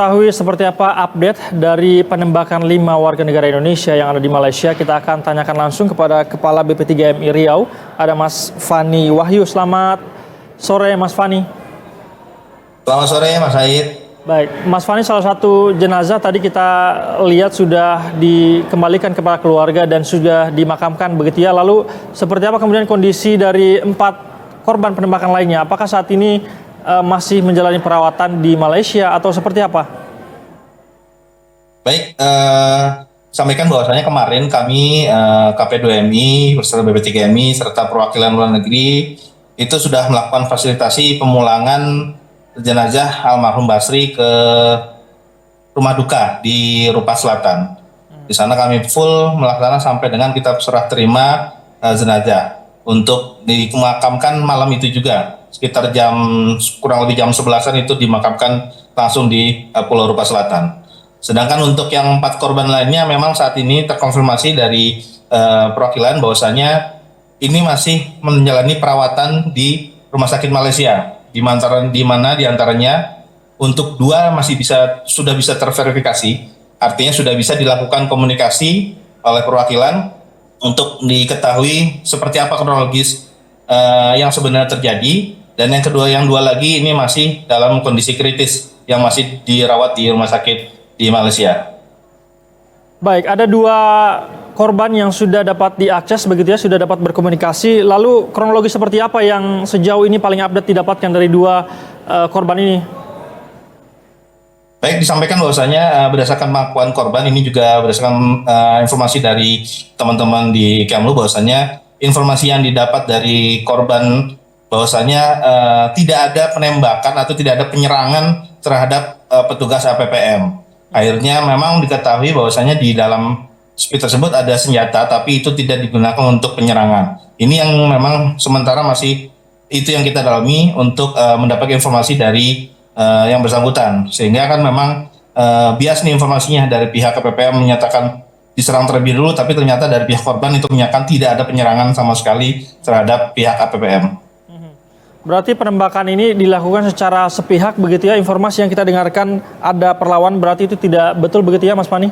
Ketahui seperti apa update dari penembakan 5 warga negara Indonesia yang ada di Malaysia. Kita akan tanyakan langsung kepada Kepala BP3MI Riau, ada Mas Fani Wahyu. Selamat sore Mas Fani. Selamat sore Mas Said. Baik, Mas Fani, salah satu jenazah tadi kita lihat sudah dikembalikan kepada keluarga dan sudah dimakamkan begitu ya. Lalu seperti apa kemudian kondisi dari 4 korban penembakan lainnya? Apakah saat ini masih menjalani perawatan di Malaysia atau seperti apa? Baik, sampaikan bahwasanya kemarin kami KP2MI bersama BP3MI serta perwakilan luar negeri itu sudah melakukan fasilitasi pemulangan jenazah almarhum Basri ke rumah duka di Rupa Selatan. Di sana kami full melaksanakan sampai dengan kita serah terima jenazah untuk dimakamkan malam itu juga. Sekitar kurang lebih jam 11-an itu dimakamkan langsung di Pulau Rupa Selatan. Sedangkan untuk yang 4 korban lainnya memang saat ini terkonfirmasi dari perwakilan bahwasanya ini masih menjalani perawatan di Rumah Sakit Malaysia, di mana diantaranya untuk 2 sudah bisa terverifikasi, artinya sudah bisa dilakukan komunikasi oleh perwakilan untuk diketahui seperti apa kronologis yang sebenarnya terjadi. Dan yang kedua, yang 2 lagi ini masih dalam kondisi kritis yang masih dirawat di rumah sakit di Malaysia. Baik, ada 2 korban yang sudah dapat diakses begitu ya, sudah dapat berkomunikasi. Lalu kronologi seperti apa yang sejauh ini paling update didapatkan dari 2 korban ini? Baik, disampaikan bahwasanya berdasarkan pengakuan korban ini juga berdasarkan informasi dari teman-teman di Kemlu bahwasanya informasi yang didapat dari korban bahwasanya tidak ada penembakan atau tidak ada penyerangan terhadap petugas APPM. Akhirnya memang diketahui bahwasanya di dalam speed tersebut ada senjata, tapi itu tidak digunakan untuk penyerangan. Ini yang memang sementara masih itu yang kita dalami untuk mendapat informasi dari yang bersangkutan. Sehingga kan memang bias nih informasinya dari pihak APPM menyatakan diserang terlebih dulu, tapi ternyata dari pihak korban itu menyatakan tidak ada penyerangan sama sekali terhadap pihak APPM. Berarti penembakan ini dilakukan secara sepihak begitu ya, informasi yang kita dengarkan ada perlawanan berarti itu tidak betul begitu ya Mas Fani?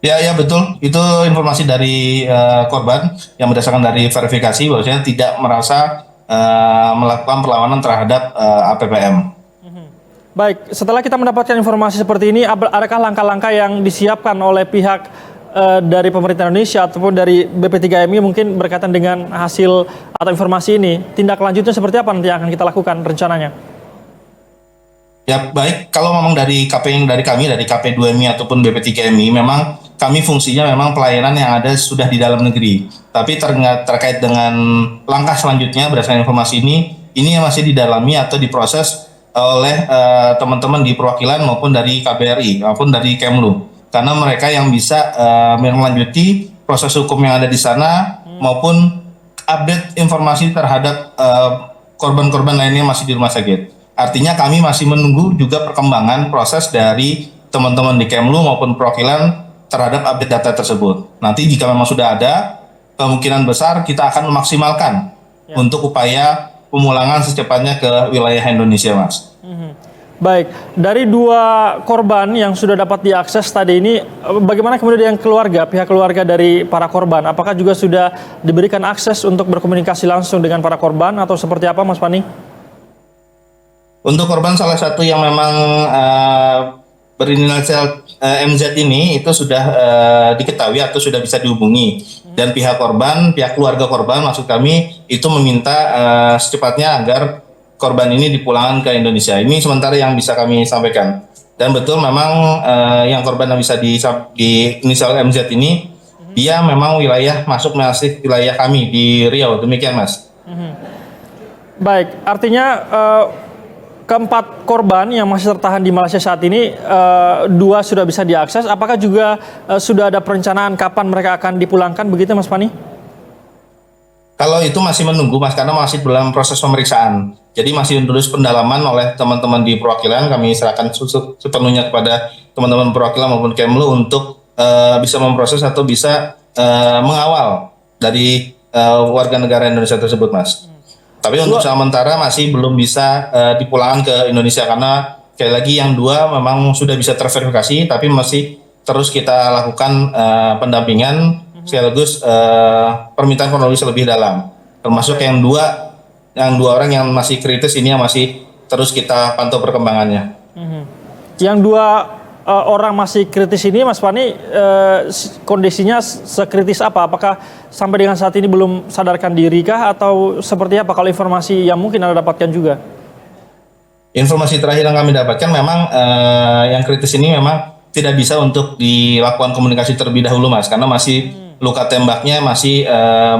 Ya betul, itu informasi dari korban yang berdasarkan dari verifikasi bahwasanya tidak merasa melakukan perlawanan terhadap APPM. Baik, setelah kita mendapatkan informasi seperti ini, adakah langkah-langkah yang disiapkan oleh pihak dari pemerintah Indonesia ataupun dari BP3MI mungkin berkaitan dengan hasil atau informasi ini? Tindak lanjutnya seperti apa nanti yang akan kita lakukan rencananya? Ya baik, kalau memang dari kami dari KP2MI ataupun BP3MI memang kami fungsinya memang pelayanan yang ada sudah di dalam negeri. Tapi terkait dengan langkah selanjutnya berdasarkan informasi ini yang masih didalami atau diproses oleh teman-teman di perwakilan maupun dari KBRI maupun dari Kemlu. Karena mereka yang bisa melanjuti proses hukum yang ada di sana maupun update informasi terhadap korban-korban lainnya masih di rumah sakit. Artinya kami masih menunggu juga perkembangan proses dari teman-teman di Kemlu maupun perwakilan terhadap update data tersebut. Nanti jika memang sudah ada, kemungkinan besar kita akan memaksimalkan untuk upaya pemulangan secepatnya ke wilayah Indonesia, Mas. Baik, dari 2 korban yang sudah dapat diakses tadi ini, bagaimana kemudian dengan keluarga, pihak keluarga dari para korban? Apakah juga sudah diberikan akses untuk berkomunikasi langsung dengan para korban atau seperti apa, Mas Fani? Untuk korban salah satu yang memang berinisial MZ ini itu sudah diketahui atau sudah bisa dihubungi. Dan pihak keluarga korban maksud kami itu meminta secepatnya agar korban ini dipulangkan ke Indonesia. Ini sementara yang bisa kami sampaikan. Dan betul memang yang korban yang bisa di inisial MZ ini, dia memang masuk wilayah kami di Riau. Demikian, Mas. Baik, artinya keempat korban yang masih tertahan di Malaysia saat ini, 2 sudah bisa diakses. Apakah juga sudah ada perencanaan kapan mereka akan dipulangkan begitu, Mas Fani? Kalau itu masih menunggu, Mas, karena masih dalam proses pemeriksaan. Jadi masih terus pendalaman oleh teman-teman di perwakilan. Kami serahkan sepenuhnya kepada teman-teman perwakilan maupun Kemlu untuk bisa memproses atau bisa mengawal dari warga negara Indonesia tersebut, Mas. Tapi untuk sementara masih belum bisa dipulangkan ke Indonesia karena Sekali lagi yang 2 memang sudah bisa terverifikasi, tapi masih terus kita lakukan pendampingan sekaligus permintaan kronologis lebih dalam. Termasuk yang dua orang yang masih kritis ini yang masih terus kita pantau perkembangannya. Yang 2 orang masih kritis ini, Mas Fani, kondisinya sekritis apa? Apakah sampai dengan saat ini belum sadarkan diri kah atau seperti apa? Kalau informasi yang mungkin Anda dapatkan juga. Informasi terakhir yang kami dapatkan memang yang kritis ini memang tidak bisa untuk dilakukan komunikasi terlebih dahulu, Mas, karena masih luka tembaknya masih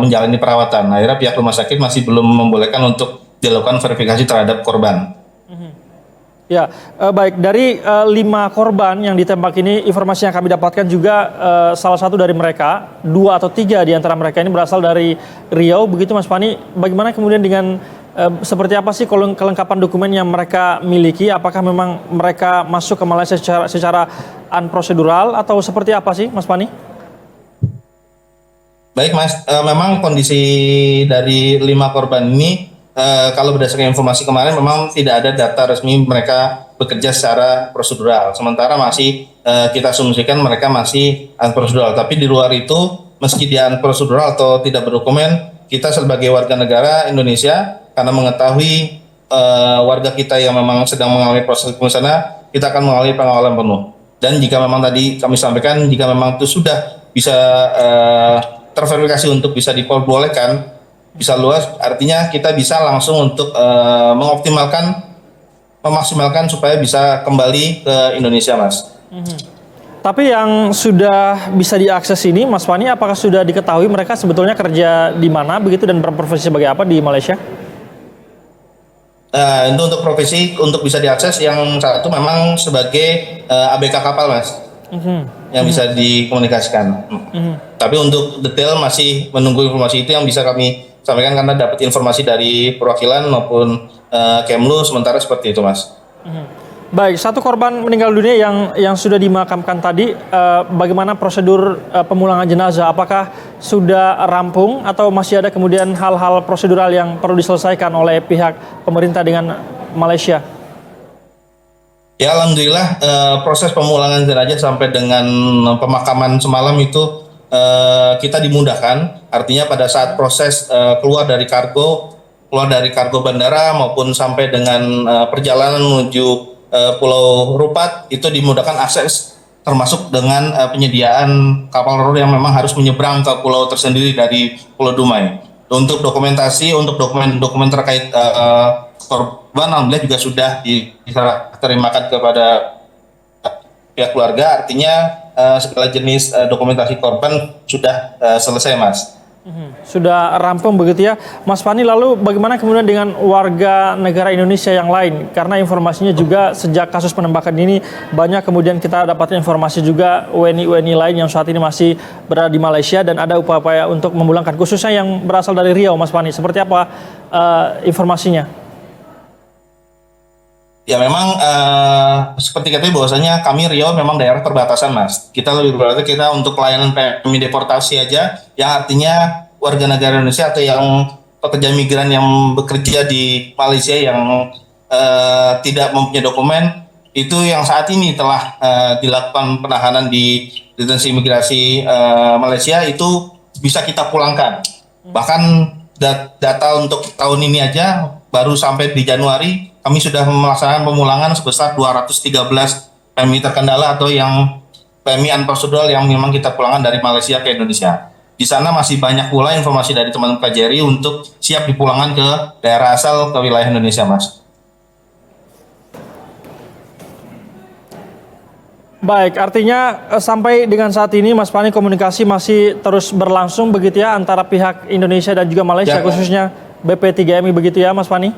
menjalani perawatan. Akhirnya pihak rumah sakit masih belum membolehkan untuk dilakukan verifikasi terhadap korban. Ya, baik. Dari 5 korban yang ditembak ini, informasi yang kami dapatkan juga salah satu dari mereka, 2 atau 3 di antara mereka ini berasal dari Riau, begitu Mas Fani. Bagaimana kemudian dengan seperti apa sih kelengkapan dokumen yang mereka miliki? Apakah memang mereka masuk ke Malaysia secara unprosedural atau seperti apa sih, Mas Fani? Baik, Mas, memang kondisi dari 5 korban ini, kalau berdasarkan informasi kemarin memang tidak ada data resmi mereka bekerja secara prosedural. Sementara masih kita asumsikan mereka masih unprosedural. Tapi di luar itu, meski dia unprosedural atau tidak berdokumen, kita sebagai warga negara Indonesia, karena mengetahui warga kita yang memang sedang mengalami proses hukum sana, kita akan mengalami pengawalan penuh. Dan jika memang tadi kami sampaikan, jika memang itu sudah bisa terverifikasi untuk bisa diperbolehkan, bisa luas, artinya kita bisa langsung untuk memaksimalkan supaya bisa kembali ke Indonesia, Mas. Tapi yang sudah bisa diakses ini, Mas Fani, apakah sudah diketahui mereka sebetulnya kerja di mana begitu dan berprofesi sebagai apa di Malaysia? Itu untuk profesi untuk bisa diakses, yang satu memang sebagai ABK kapal, Mas, yang bisa dikomunikasikan. Tapi untuk detail masih menunggu informasi itu yang bisa kami sampaikan karena dapat informasi dari perwakilan maupun Kemlu sementara seperti itu, Mas. Baik, 1 korban meninggal dunia yang sudah dimakamkan tadi, bagaimana prosedur pemulangan jenazah? Apakah sudah rampung atau masih ada kemudian hal-hal prosedural yang perlu diselesaikan oleh pihak pemerintah dengan Malaysia? Ya, alhamdulillah proses pemulangan jenazah sampai dengan pemakaman semalam itu kita dimudahkan. Artinya pada saat proses keluar dari kargo bandara maupun sampai dengan perjalanan menuju Pulau Rupat itu dimudahkan akses, termasuk dengan penyediaan kapal roro yang memang harus menyeberang ke pulau tersendiri dari Pulau Dumai. Untuk dokumentasi, untuk dokumen terkait korban, alhamdulillah juga sudah diterimakan kepada pihak keluarga. Artinya segala jenis dokumentasi korban sudah selesai, Mas. Sudah rampung begitu ya, Mas Fani. Lalu bagaimana kemudian dengan warga negara Indonesia yang lain? Karena informasinya juga sejak kasus penembakan ini banyak kemudian kita dapat informasi juga WNI lain yang saat ini masih berada di Malaysia dan ada upaya untuk memulangkan, khususnya yang berasal dari Riau, Mas Fani. Seperti apa informasinya? Ya memang seperti katanya bahwasanya kami Riau memang daerah perbatasan, Mas. Kita lebih berarti kita untuk pelayanan PMI deportasi aja, yang artinya warga negara Indonesia atau yang pekerja migran yang bekerja di Malaysia yang tidak mempunyai dokumen, itu yang saat ini telah dilakukan penahanan di detensi imigrasi Malaysia itu bisa kita pulangkan. Bahkan data untuk tahun ini aja baru sampai di Januari kami sudah melaksanakan pemulangan sebesar 213 PMI terkendala atau yang PMI unprocedural yang memang kita pulangkan dari Malaysia ke Indonesia. Di sana masih banyak pula informasi dari teman-teman KJRI untuk siap dipulangkan ke daerah asal ke wilayah Indonesia, Mas. Baik, artinya sampai dengan saat ini Mas Fani komunikasi masih terus berlangsung begitu ya antara pihak Indonesia dan juga Malaysia, khususnya BP3MI begitu ya, Mas Fani?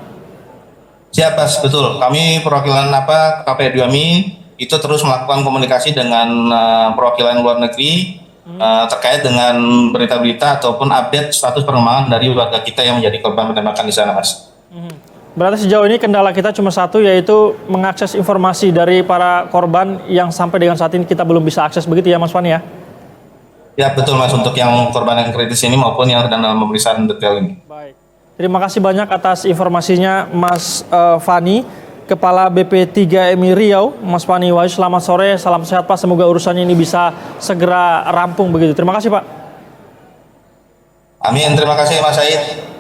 Siap, Mas, betul. Kami perwakilan KP2MI itu terus melakukan komunikasi dengan perwakilan luar negeri terkait dengan berita-berita ataupun update status perkembangan dari warga kita yang menjadi korban penembakan di sana, Mas. Berarti sejauh ini kendala kita cuma satu, yaitu mengakses informasi dari para korban yang sampai dengan saat ini kita belum bisa akses begitu ya, Mas Fani ya? Ya, betul, Mas, untuk yang korban yang kritis ini maupun yang sedang dalam pemeriksaan detail ini. Baik. Terima kasih banyak atas informasinya Mas Fani. Kepala BP3MI Riau, Mas Fani Wahyu. Selamat sore, salam sehat Pak. Semoga urusannya ini bisa segera rampung begitu. Terima kasih Pak. Amin, terima kasih Mas Said.